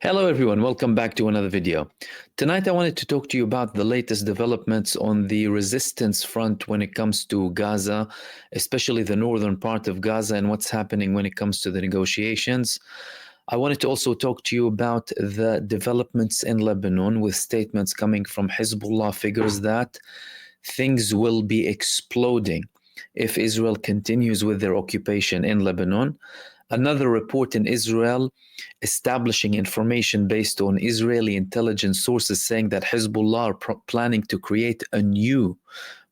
Hello everyone, welcome back to another video. Tonight I wanted to talk to you about the latest developments on the resistance front when it comes to Gaza, especially the northern part of Gaza and what's happening when it comes to the negotiations. I wanted to also talk to you about the developments in Lebanon with statements coming from Hezbollah figures that things will be exploding if Israel continues with their occupation in Lebanon. Another report in Israel establishing information based on Israeli intelligence sources saying that Hezbollah are planning to create a new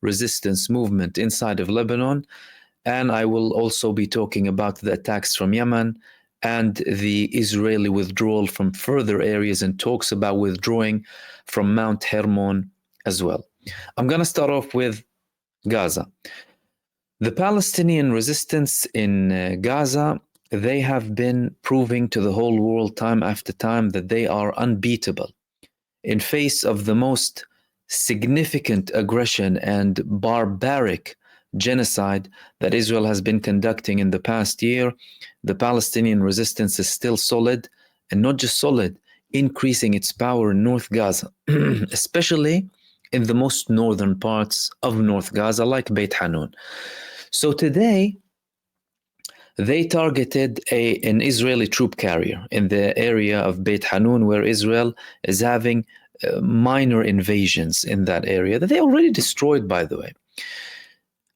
resistance movement inside of Lebanon. And I will also be talking about the attacks from Yemen and the Israeli withdrawal from further areas and talks about withdrawing from Mount Hermon as well. I'm going to start off with Gaza. The Palestinian resistance in Gaza, they have been proving to the whole world time after time that they are unbeatable in face of the most significant aggression and barbaric genocide that Israel has been conducting in the past year. The Palestinian resistance is still solid, and not just solid, increasing its power in North Gaza, especially in the most northern parts of North Gaza, like Beit Hanun. So today, they targeted an Israeli troop carrier in the area of Beit Hanun, where Israel is having minor invasions in that area that they already destroyed, by the way.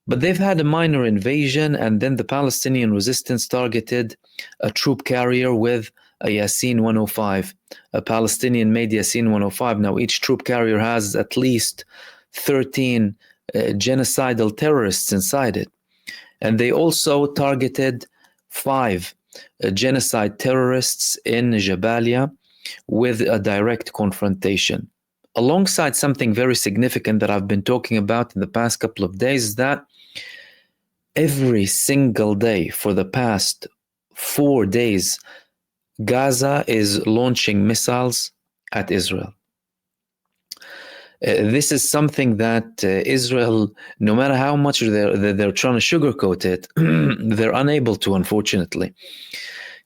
But they've had a minor invasion, and then the Palestinian resistance targeted a troop carrier with a Yasin 105, a Palestinian-made Yasin 105. Now, each troop carrier has at least 13 genocidal terrorists inside it. And they also targeted 5 genocide terrorists in Jabalia with a direct confrontation. Alongside something very significant that I've been talking about in the past couple of days is that every single day for the past 4 days, Gaza is launching missiles at Israel. This is something that Israel, no matter how much they're trying to sugarcoat it, they're unable to, unfortunately.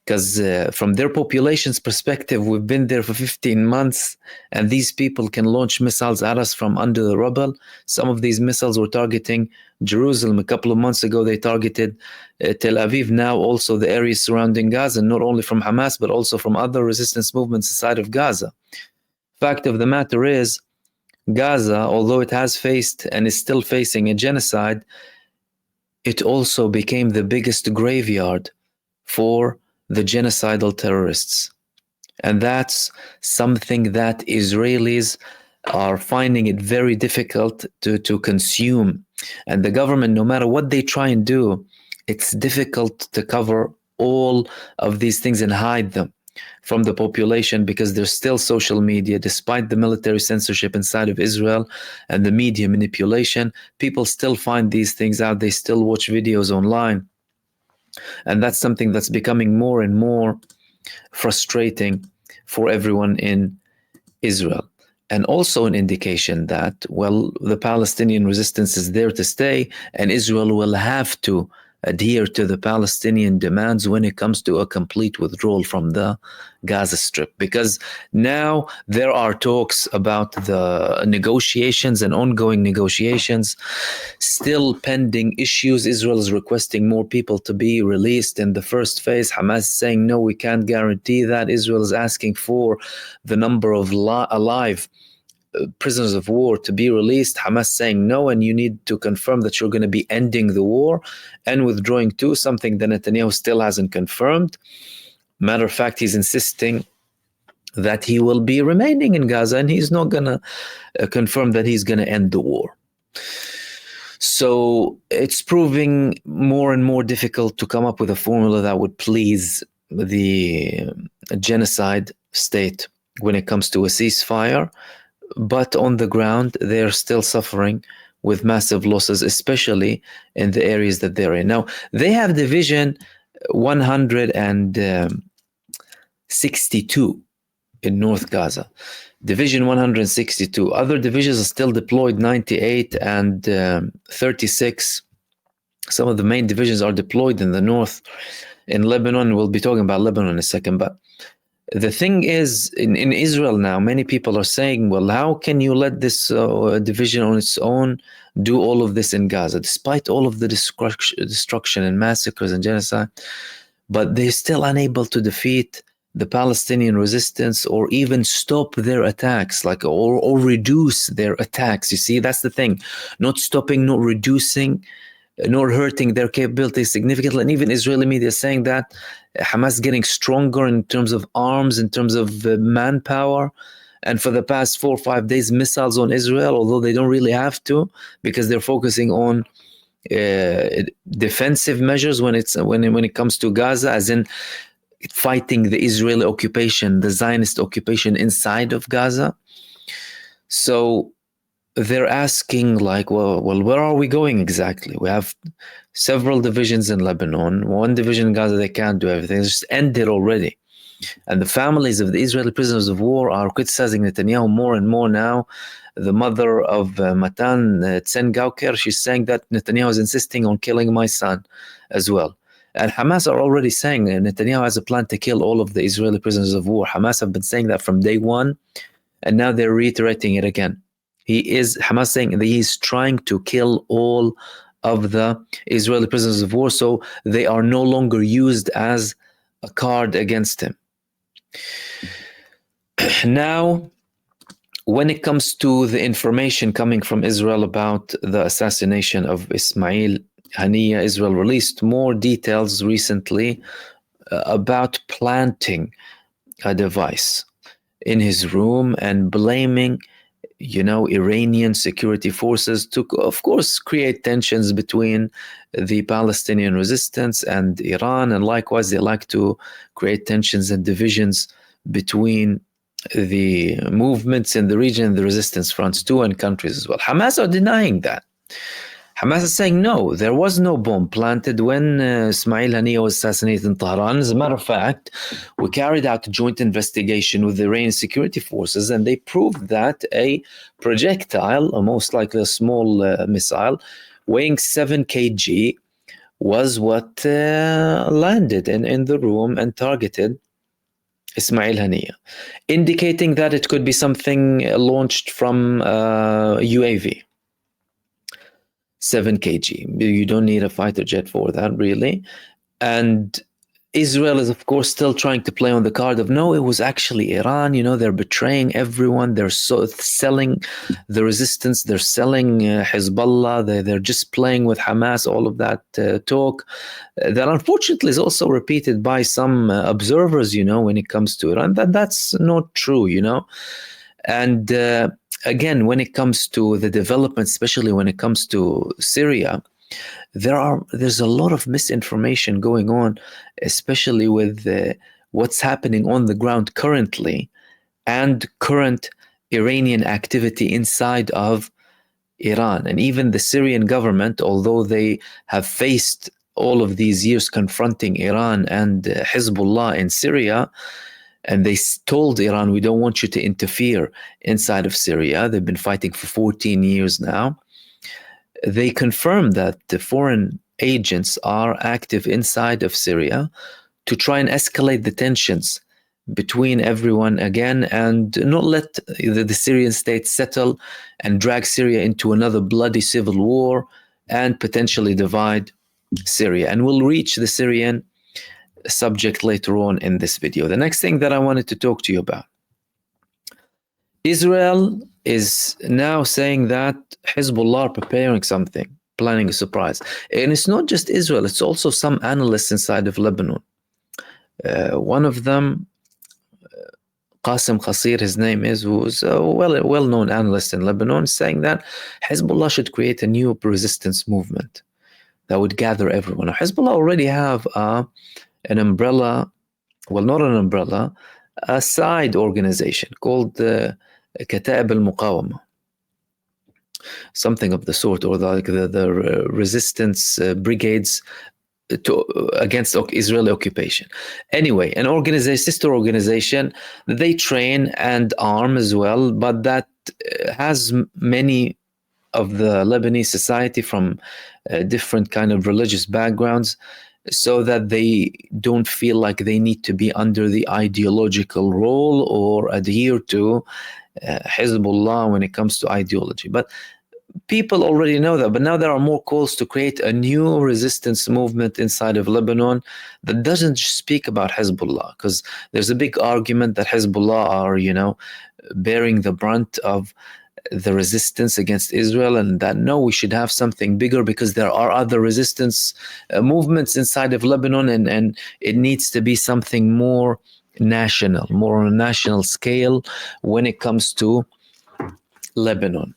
Because from their population's perspective, we've been there for 15 months, and these people can launch missiles at us from under the rubble. Some of these missiles were targeting Jerusalem. A couple of months ago, they targeted Tel Aviv. Now also the areas surrounding Gaza, not only from Hamas, but also from other resistance movements inside of Gaza. Fact of the matter is, Gaza, although it has faced and is still facing a genocide, it also became the biggest graveyard for the genocidal terrorists. And that's something that Israelis are finding it very difficult to consume. And the government, no matter what they try and do, it's difficult to cover all of these things and hide them from the population, because there's still social media. Despite the military censorship inside of Israel and the media manipulation, people still find these things out. They still watch videos online. And that's something that's becoming more and more frustrating for everyone in Israel. And also an indication that, well, the Palestinian resistance is there to stay, and Israel will have to adhere to the Palestinian demands when it comes to a complete withdrawal from the Gaza Strip. Because now there are talks about the negotiations and ongoing negotiations, still pending issues. Israel is requesting more people to be released in the first phase. Hamas is saying, no, we can't guarantee that. Israel is asking for the number of alive prisoners of war to be released. Hamas saying no, and you need to confirm that you're going to be ending the war and withdrawing too, something that Netanyahu still hasn't confirmed. Matter of fact, he's insisting that he will be remaining in Gaza, and he's not going to confirm that he's going to end the war. So it's proving more and more difficult to come up with a formula that would please the genocide state when it comes to a ceasefire. But on the ground, they're still suffering with massive losses, especially in the areas that they're in. Now, they have Division 162 in North Gaza. Division 162. Other divisions are still deployed, 98 and 36. Some of the main divisions are deployed in the north. In Lebanon, we'll be talking about Lebanon in a second, but The thing is, in Israel now, many people are saying, well, how can you let this division on its own do all of this in Gaza, despite all of the destruction and massacres and genocide? But they're still unable to defeat the Palestinian resistance or even stop their attacks, or reduce their attacks. You see, that's the thing. Not stopping, not reducing, nor hurting their capabilities significantly. And even Israeli media is saying that Hamas is getting stronger in terms of arms, in terms of manpower. And for the past 4 or 5 days, missiles on Israel, although they don't really have to, because they're focusing on defensive measures when it comes to Gaza, as in fighting the Israeli occupation, the Zionist occupation inside of Gaza. So they're asking, like, well, where are we going exactly? We have several divisions in Lebanon, one division in Gaza. They can't do everything. It's just ended already. And the families of the Israeli prisoners of war are criticizing Netanyahu more and more now. The mother of Matan Tsengauker, she's saying that Netanyahu is insisting on killing my son as well. And Hamas are already saying Netanyahu has a plan to kill all of the Israeli prisoners of war. Hamas have been saying that from day one, and now they're reiterating it again. Hamas saying that he's trying to kill all of the Israeli prisoners of war, so they are no longer used as a card against him. Now, when it comes to the information coming from Israel about the assassination of Ismail Haniyeh, Israel released more details recently about planting a device in his room and blaming Iranian security forces to, of course, create tensions between the Palestinian resistance and Iran. And likewise, they like to create tensions and divisions between the movements in the region, the resistance fronts too, and countries as well. Hamas are denying that. Hamas is saying, no, there was no bomb planted when Ismail Haniyeh was assassinated in Tehran. As a matter of fact, we carried out a joint investigation with the Iranian security forces, and they proved that a projectile, or most likely a small missile, weighing 7 kg, was what landed in the room and targeted Ismail Haniyeh, indicating that it could be something launched from UAV. 7 kg. You don't need a fighter jet for that, really. And Israel is, of course, still trying to play on the card of, no, it was actually Iran. They're betraying everyone. They're selling the resistance. They're selling Hisbah. They're just playing with Hamas, all of that talk. That unfortunately is also repeated by some observers, when it comes to Iran. That's not true, And again, when it comes to the development, especially when it comes to Syria, there's a lot of misinformation going on, especially with what's happening on the ground currently and current Iranian activity inside of Iran. And even the Syrian government, although they have faced all of these years confronting Iran and Hezbollah in Syria, and they told Iran, we don't want you to interfere inside of Syria. They've been fighting for 14 years now. They confirmed that the foreign agents are active inside of Syria to try and escalate the tensions between everyone again and not let the Syrian state settle and drag Syria into another bloody civil war and potentially divide Syria. And we'll reach the Syrian subject later on in this video. The next thing that I wanted to talk to you about, Israel is now saying that Hezbollah are preparing something, planning a surprise. And it's not just Israel, it's also some analysts inside of Lebanon. One of them, Qasim Qasir, his name is, who's a well-known analyst in Lebanon, saying that Hezbollah should create a new resistance movement that would gather everyone. Now, Hezbollah already have an umbrella, well, not an umbrella, a side organization called the Kata'ib al-Muqawama, something of the sort, or the resistance brigades against Israeli occupation. Anyway, an organization, sister organization, they train and arm as well, but that has many of the Lebanese society from different kind of religious backgrounds. so that they don't feel like they need to be under the ideological role or adhere to Hezbollah when it comes to ideology. But people already know that, but now there are more calls to create a new resistance movement inside of Lebanon that doesn't speak about Hezbollah, because there's a big argument that Hezbollah are, bearing the brunt of the resistance against Israel, and that no, we should have something bigger because there are other resistance movements inside of Lebanon, and it needs to be something more national, more on a national scale when it comes to Lebanon.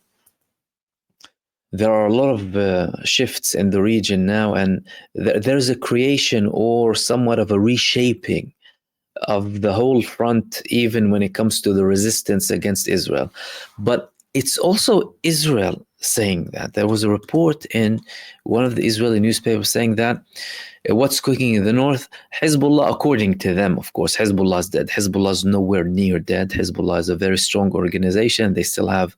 There are a lot of shifts in the region now, and there's a creation or somewhat of a reshaping of the whole front, even when it comes to the resistance against Israel. But it's also Israel saying that. There was a report in one of the Israeli newspapers saying that what's cooking in the north, Hezbollah, according to them, of course, Hezbollah is dead. Hezbollah is nowhere near dead. Hezbollah is a very strong organization. They still have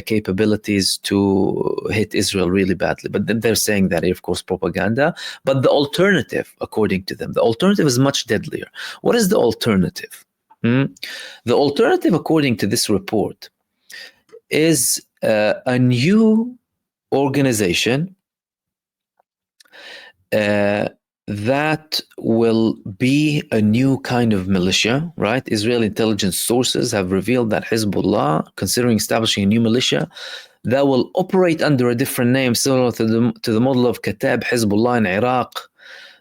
capabilities to hit Israel really badly. But then they're saying that, of course, propaganda. But the alternative, according to them, the alternative is much deadlier. What is the alternative? The alternative, according to this report, is a new organization that will be a new kind of militia, right? Israeli intelligence sources have revealed that Hezbollah, considering establishing a new militia that will operate under a different name, similar to the model of Katab Hezbollah in Iraq.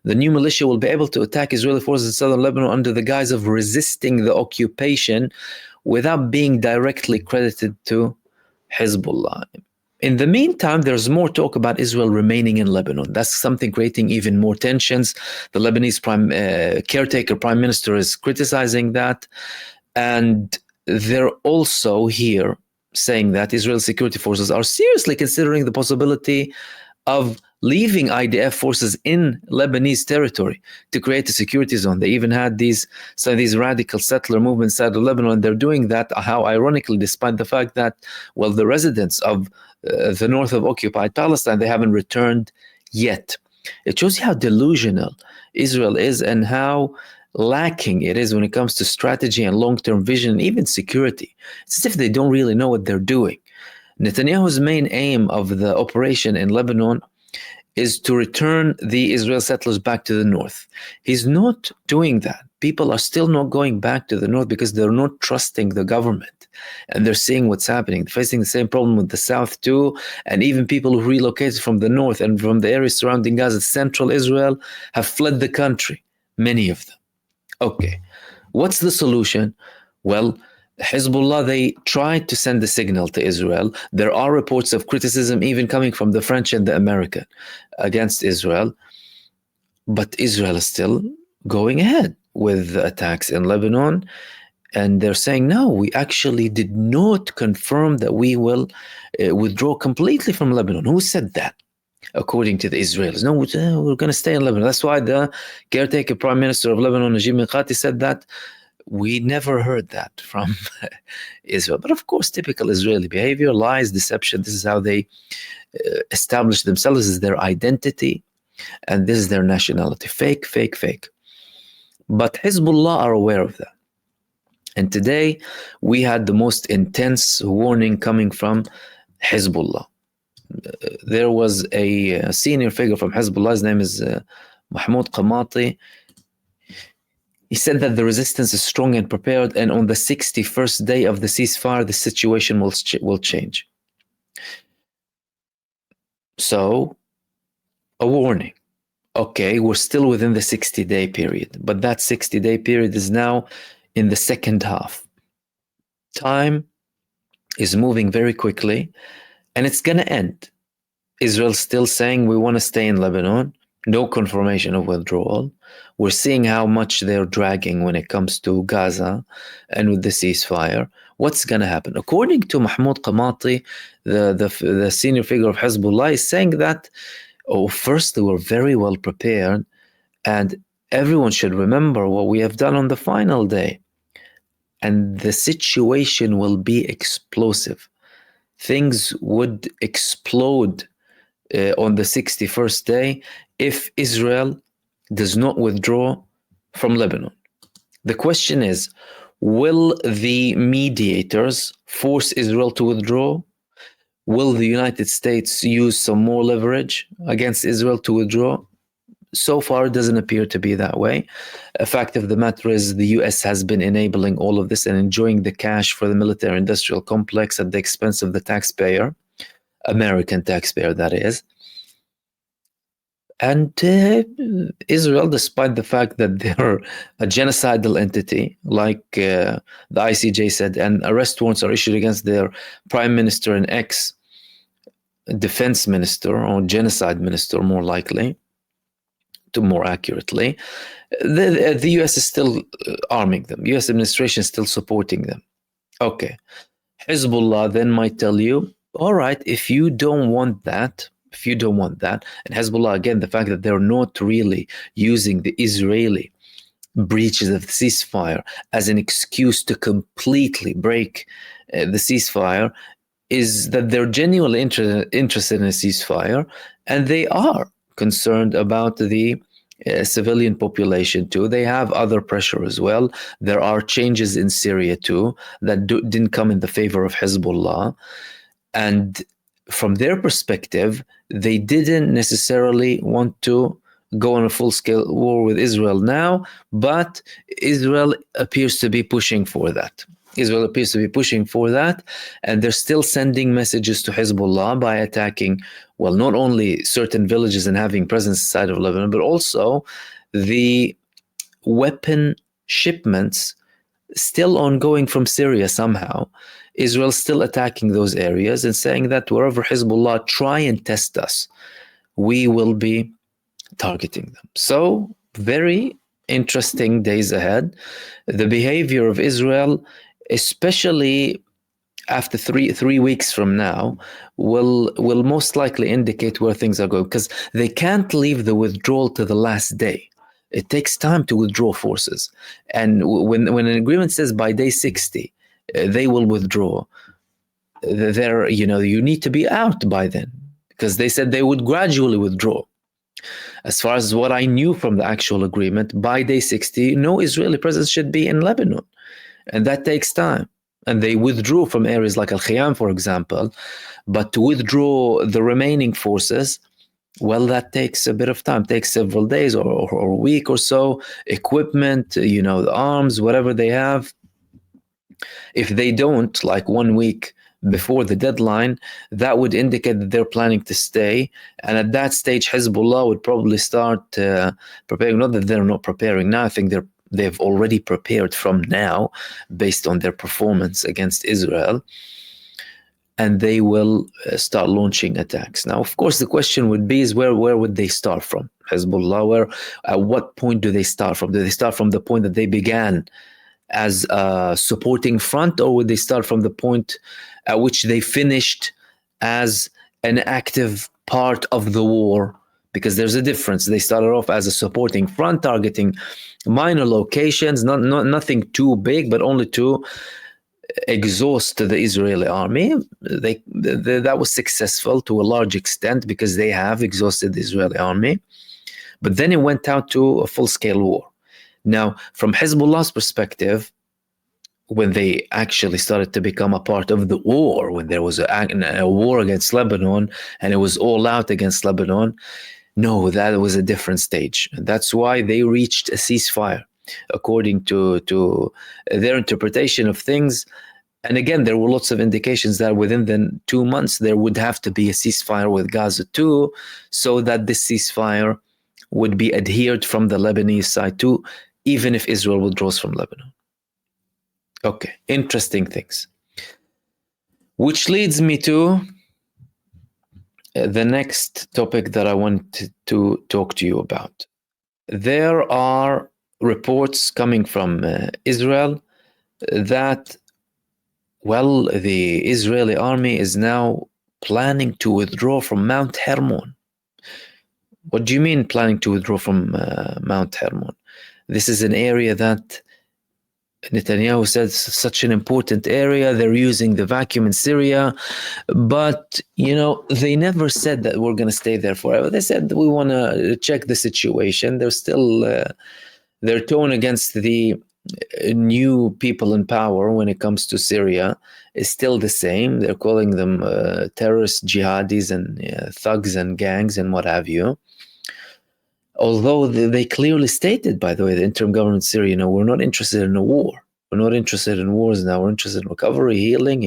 The new militia will be able to attack Israeli forces in southern Lebanon under the guise of resisting the occupation without being directly credited to Hezbollah. In the meantime, there's more talk about Israel remaining in Lebanon. That's something creating even more tensions. The Lebanese caretaker prime minister is criticizing that. And they're also here saying that Israel security forces are seriously considering the possibility of leaving IDF forces in Lebanese territory to create a security zone. They even had these radical settler movements inside of Lebanon, and they're doing that, how ironically, despite the fact that, well, the residents of the north of occupied Palestine, they haven't returned yet. It shows you how delusional Israel is and how lacking it is when it comes to strategy and long-term vision and even security. It's as if they don't really know what they're doing. Netanyahu's main aim of the operation in Lebanon is to return the Israeli settlers back to the north. He's not doing that. People are still not going back to the north because they're not trusting the government. And they're seeing what's happening. They're facing the same problem with the south too. And even people who relocated from the north and from the areas surrounding Gaza, central Israel, have fled the country. Many of them. Okay, what's the solution? Well, Hezbollah, they tried to send a signal to Israel. There are reports of criticism even coming from the French and the American against Israel. But Israel is still going ahead with the attacks in Lebanon. And they're saying, no, we actually did not confirm that we will withdraw completely from Lebanon. Who said that? According to the Israelis. No, we're going to stay in Lebanon. That's why the caretaker prime minister of Lebanon, Najib Mikati, said that we never heard that from Israel. But of course, typical Israeli behavior, lies, deception. This is how they establish themselves. This is their identity. And this is their nationality. Fake, fake, fake. But Hezbollah are aware of that. And today, we had the most intense warning coming from Hezbollah. There was a senior figure from Hezbollah. His name is MahmoodOD. He said that the resistance is strong and prepared, and on the 61st day of the ceasefire, the situation will change. So, a warning. Okay, we're still within the 60-day period, but that 60-day period is now in the second half. Time is moving very quickly, and it's going to end. Israel's still saying we want to stay in Lebanon. No confirmation of withdrawal. We're seeing how much they're dragging when it comes to Gaza and with the ceasefire. What's going to happen? According to MahmoodOD, the senior figure of Hezbollah, is saying that, first, they were very well prepared, and everyone should remember what we have done on the final day. And the situation will be explosive. Things would explode on the 61st day if Israel does not withdraw from Lebanon. The question is, will the mediators force Israel to withdraw? Will the United States use some more leverage against Israel to withdraw? So far, it doesn't appear to be that way. A fact of the matter is the US has been enabling all of this and enjoying the cash for the military-industrial complex at the expense of the taxpayer, American taxpayer, that is. And Israel, despite the fact that they're a genocidal entity, like the ICJ said, and arrest warrants are issued against their prime minister and ex-defense minister, or genocide minister, more likely, to more accurately, the US is still arming them. US administration is still supporting them. Okay. Hezbollah then might tell you, all right, if you don't want that, and Hezbollah, again, the fact that they're not really using the Israeli breaches of the ceasefire as an excuse to completely break the ceasefire, is that they're genuinely interested in a ceasefire, and they are concerned about the civilian population too. They have other pressure as well. There are changes in Syria too that didn't come in the favor of Hezbollah. And from their perspective, they didn't necessarily want to go on a full-scale war with Israel now, but Israel appears to be pushing for that. And they're still sending messages to Hezbollah by attacking, well, not only certain villages and having presence inside of Lebanon, but also the weapon shipments still ongoing from Syria somehow. Israel's still attacking those areas and saying that wherever Hezbollah try and test us, we will be targeting them. So, very interesting days ahead. The behavior of Israel, especially after three weeks from now, will most likely indicate where things are going, because they can't leave the withdrawal to the last day. It takes time to withdraw forces, and when an agreement says by day 60 they will withdraw, you need to be out by then, because they said they would gradually withdraw. As far as what I knew from the actual agreement, by day 60, no Israeli presence should be in Lebanon. And that takes time. And they withdrew from areas like Al-Khiyam, for example. But to withdraw the remaining forces, well, that takes a bit of time. It takes several days or a week or so. Equipment, the arms, whatever they have. If they don't, like 1 week before the deadline, that would indicate that they're planning to stay. And at that stage, Hezbollah would probably start preparing. Not that they're not preparing now. I think they've already prepared from now based on their performance against Israel. And they will start launching attacks. Now, of course, the question would be is where would they start from? Hezbollah, at what point do they start from? Do they start from the point that they began as a supporting front, or would they start from the point at which they finished as an active part of the war? Because there's a difference. They started off as a supporting front, targeting minor locations, nothing too big, but only to exhaust the Israeli army. That was successful to a large extent because they have exhausted the Israeli army. But then it went out to a full-scale war. Now, from Hezbollah's perspective, when they actually started to become a part of the war, when there was a war against Lebanon and it was all out against Lebanon, no, that was a different stage. And that's why they reached a ceasefire, according to their interpretation of things. And again, there were lots of indications that within the 2 months, there would have to be a ceasefire with Gaza too, so that this ceasefire would be adhered from the Lebanese side too, even if Israel withdraws from Lebanon. Okay, interesting things. Which leads me to the next topic that I want to talk to you about. There are reports coming from Israel that, well, the Israeli army is now planning to withdraw from Mount Hermon. What do you mean planning to withdraw from Mount Hermon? This is an area that Netanyahu said such an important area. They're using the vacuum in Syria, but they never said that we're going to stay there forever. They said we want to check the situation. They're still their tone against the new people in power when it comes to Syria is still the same. They're calling them terrorists, jihadis, and thugs and gangs and what have you. Although they clearly stated, by the way, the interim government in Syria, we're not interested in a war. We're not interested in wars now. We're interested in recovery, healing.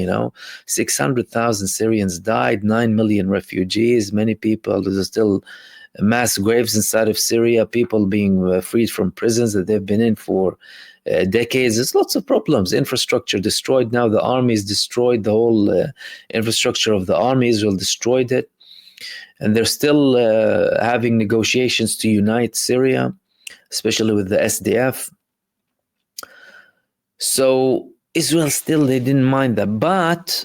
600,000 Syrians died, 9 million refugees, many people. There's still mass graves inside of Syria, people being freed from prisons that they've been in for decades. There's lots of problems. Infrastructure destroyed. Now the army's destroyed the whole infrastructure of the army. Israel destroyed it. And they're still having negotiations to unite Syria, especially with the SDF. So Israel still, they didn't mind that. But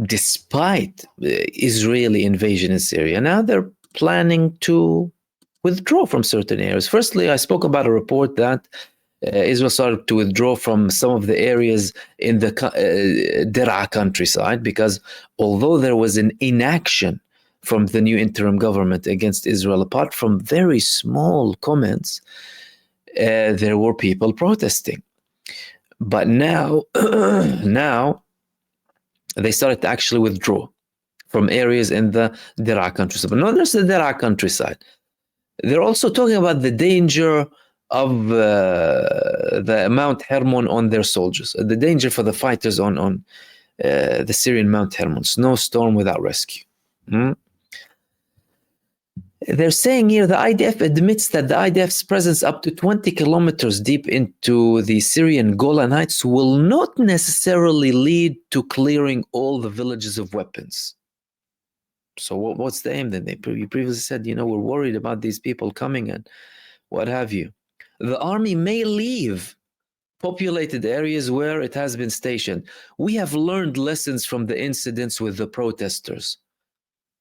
despite the Israeli invasion in Syria, now they're planning to withdraw from certain areas. Firstly, I spoke about a report that Israel started to withdraw from some of the areas in the Dir'a countryside, because although there was an inaction from the new interim government against Israel, apart from very small comments, there were people protesting. But now, now they started to actually withdraw from areas in the Dir'a countryside. But not just the Dir'a countryside. They're also talking about the danger of the Mount Hermon on their soldiers, the danger for the fighters on the Syrian Mount Hermon, snowstorm without rescue. They're saying here the IDF admits that the IDF's presence up to 20 kilometers deep into the Syrian Golan Heights will not necessarily lead to clearing all the villages of weapons. So what's the aim then? You previously said, we're worried about these people coming and what have you. The army may leave populated areas where it has been stationed. We have learned lessons from the incidents with the protesters.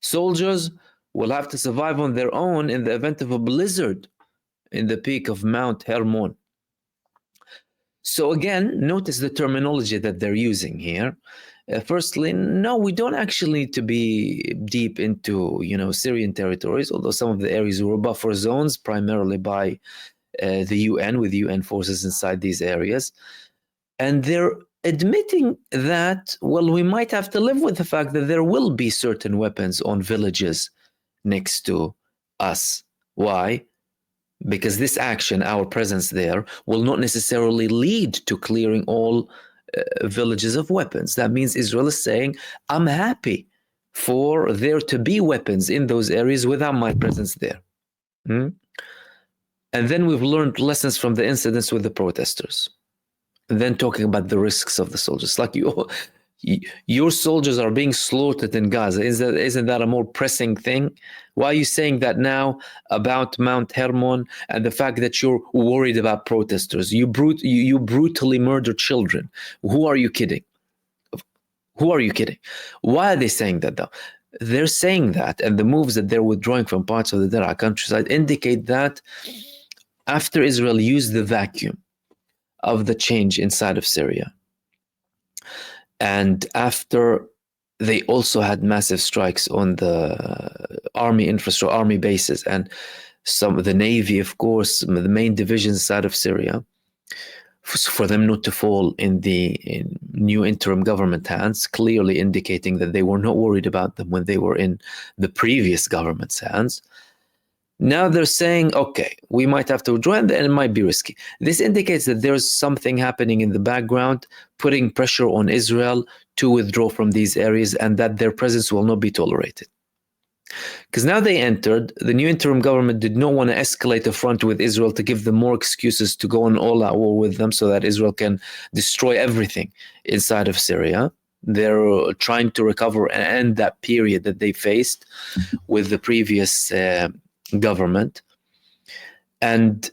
Soldiers will have to survive on their own in the event of a blizzard in the peak of Mount Hermon. So again, notice the terminology that they're using here. Firstly, no, we don't actually need to be deep into, Syrian territories, although some of the areas were buffer zones, primarily by the UN, with UN forces inside these areas. And they're admitting that, well, we might have to live with the fact that there will be certain weapons on villages next to us. Why? Because this action, our presence there, will not necessarily lead to clearing all villages of weapons. That means Israel is saying, I'm happy for there to be weapons in those areas without my presence there. And then we've learned lessons from the incidents with the protesters. And then talking about the risks of the soldiers. Like your soldiers are being slaughtered in Gaza. Isn't that a more pressing thing? Why are you saying that now about Mount Hermon and the fact that you're worried about protesters? You brutally murder children. Who are you kidding? Who are you kidding? Why are they saying that though? They're saying that, and the moves that they're withdrawing from parts of the Dir'a countryside indicate that after Israel used the vacuum of the change inside of Syria, and after they also had massive strikes on the army infrastructure, army bases, and some of the Navy, of course, some of the main divisions inside of Syria, for them not to fall in the new interim government hands, clearly indicating that they were not worried about them when they were in the previous government's hands. Now they're saying, okay, we might have to withdraw, and it might be risky. This indicates that there's something happening in the background, putting pressure on Israel to withdraw from these areas, and that their presence will not be tolerated. Because now they entered, the new interim government did not want to escalate the front with Israel to give them more excuses to go on all-out war with them so that Israel can destroy everything inside of Syria. They're trying to recover and end that period that they faced with the previous government. And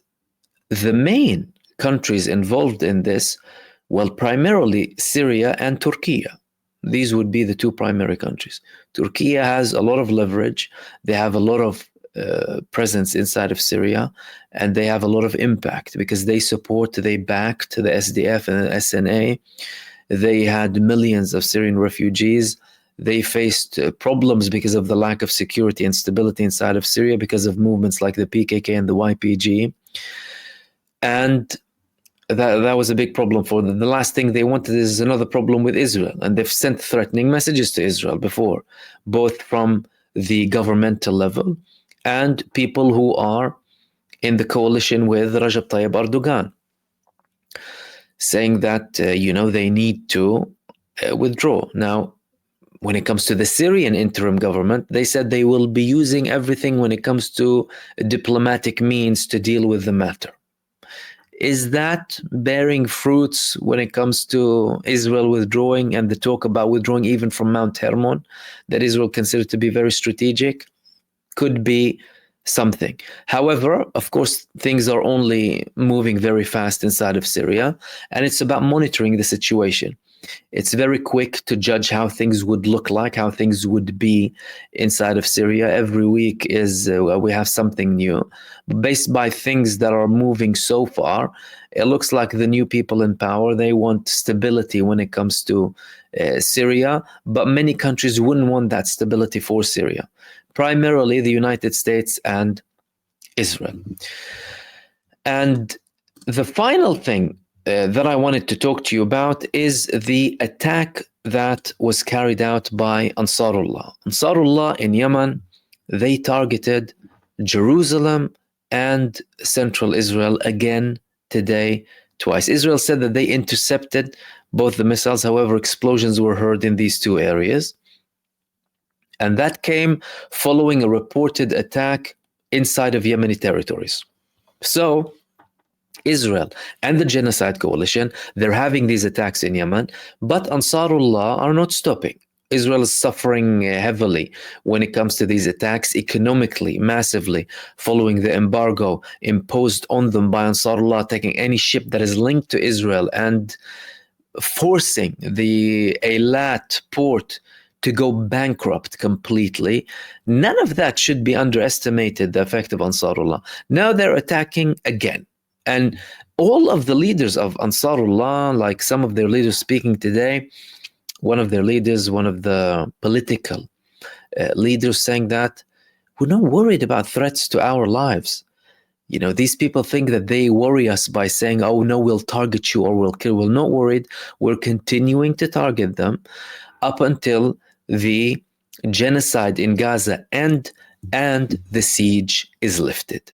the main countries involved in this, well, primarily Syria and Turkey. These would be the two primary countries. Turkey has a lot of leverage. They have a lot of presence inside of Syria, and they have a lot of impact because they backed the SDF and the SNA. They had millions of Syrian refugees. They faced problems because of the lack of security and stability inside of Syria because of movements like the PKK and the YPG. And that was a big problem for them. The last thing they wanted is another problem with Israel. And they've sent threatening messages to Israel before, both from the governmental level and people who are in the coalition with Recep Tayyip Erdogan, saying that, they need to withdraw. Now, when it comes to the Syrian interim government, they said they will be using everything when it comes to diplomatic means to deal with the matter. Is that bearing fruits when it comes to Israel withdrawing and the talk about withdrawing even from Mount Hermon, that Israel considered to be very strategic? Could be something. However, of course, things are only moving very fast inside of Syria, and it's about monitoring the situation. It's very quick to judge how things would look like, how things would be inside of Syria. Every week we have something new. Based by things that are moving so far, it looks like the new people in power, they want stability when it comes to Syria, but many countries wouldn't want that stability for Syria. Primarily the United States and Israel. And the final thing that I wanted to talk to you about is the attack that was carried out by Ansarullah. Ansarullah in Yemen, they targeted Jerusalem and central Israel again today, twice. Israel said that they intercepted both the missiles, however, explosions were heard in these two areas. And that came following a reported attack inside of Yemeni territories. So Israel and the Genocide Coalition, they're having these attacks in Yemen, but Ansarullah are not stopping. Israel is suffering heavily when it comes to these attacks economically, massively, following the embargo imposed on them by Ansarullah, taking any ship that is linked to Israel and forcing the Eilat port to go bankrupt completely. None of that should be underestimated, the effect of Ansarullah. Now they're attacking again. And all of the leaders of Ansarullah, like some of their leaders speaking today, one of the political leaders saying that we're not worried about threats to our lives. These people think that they worry us by saying, oh no, we'll target you or we'll kill. We're not worried. We're continuing to target them up until the genocide in Gaza and the siege is lifted.